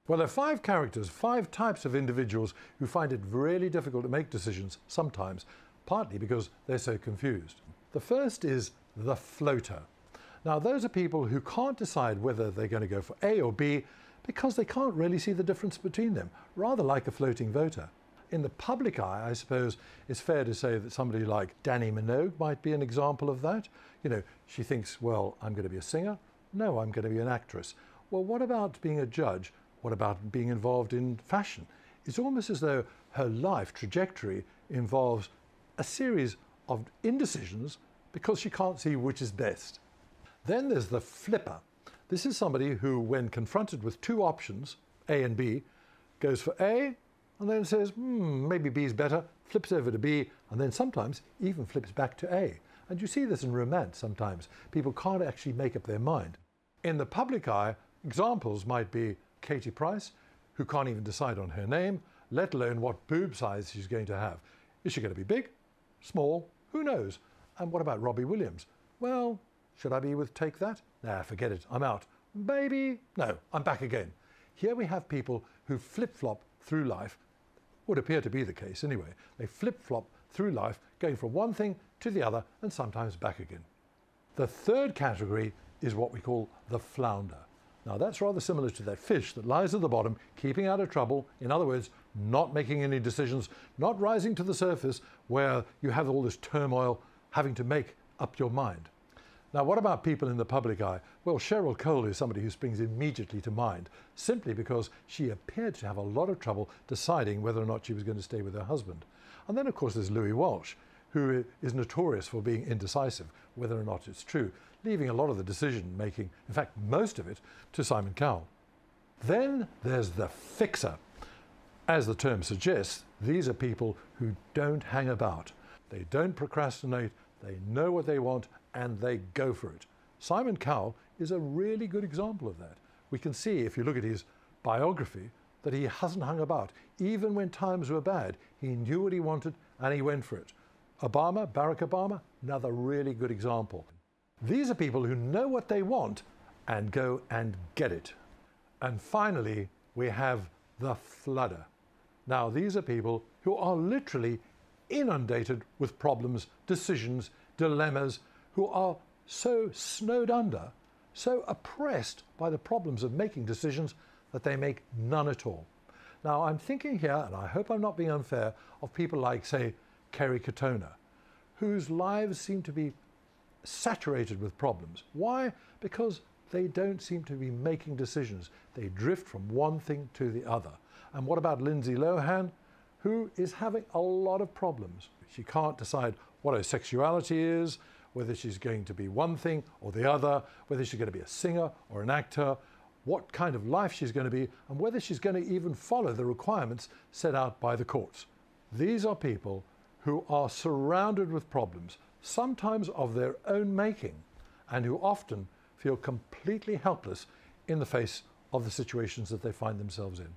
Well, there are 5 characters, 5 types of individuals who find it really difficult to make decisions sometimes, partly because they're so confused. The first is the floater. Now, those are people who can't decide whether they're going to go for A or B because they can't really see the difference between them, rather like a floating voter. In the public eye, I suppose it's fair to say that somebody like Dannii Minogue might be an example of that. You know, she thinks, well, I'm going to be a singer. No, I'm going to be an actress. Well, what about being a judge? What about being involved in fashion? It's almost as though her life trajectory involves a series of indecisions because she can't see which is best. Then there's the flipper. This is somebody who, when confronted with 2 options, A and B, goes for A and then says, maybe B is better, flips over to B, and then sometimes even flips back to A. And you see this in romance sometimes. People can't actually make up their mind. In the public eye, examples might be Katie Price, who can't even decide on her name, let alone what boob size she's going to have. Is she going to be big? Small? Who knows? And what about Robbie Williams? Well, should I be with Take That? Nah, forget it, I'm out. Baby? No, I'm back again. Here we have people who flip-flop through life, would appear to be the case anyway. They flip-flop through life, going from one thing to the other and sometimes back again. The third category is what we call the flounder. Now, that's rather similar to that fish that lies at the bottom, keeping out of trouble. In other words, not making any decisions, not rising to the surface where you have all this turmoil, having to make up your mind. Now, what about people in the public eye? Well, Cheryl Cole is somebody who springs immediately to mind, simply because she appeared to have a lot of trouble deciding whether or not she was going to stay with her husband. And then, of course, there's Louis Walsh, who is notorious for being indecisive, whether or not it's true, leaving a lot of the decision-making, in fact, most of it, to Simon Cowell. Then there's the fixer. As the term suggests, these are people who don't hang about. They don't procrastinate, they know what they want, and they go for it. Simon Cowell is a really good example of that. We can see, if you look at his biography, that he hasn't hung about. Even when times were bad, he knew what he wanted and he went for it. Barack Obama, another really good example. These are people who know what they want and go and get it. And finally, we have the flooder. Now, these are people who are literally inundated with problems, decisions, dilemmas, who are so snowed under, so oppressed by the problems of making decisions that they make none at all. Now, I'm thinking here, and I hope I'm not being unfair, of people like, say, Kerry Katona, whose lives seem to be saturated with problems. Why? Because they don't seem to be making decisions. They drift from one thing to the other. And what about Lindsay Lohan, who is having a lot of problems? She can't decide what her sexuality is, whether she's going to be one thing or the other, whether she's going to be a singer or an actor, what kind of life she's going to be, and whether she's going to even follow the requirements set out by the courts. These are people who are surrounded with problems, sometimes of their own making, and who often feel completely helpless in the face of the situations that they find themselves in.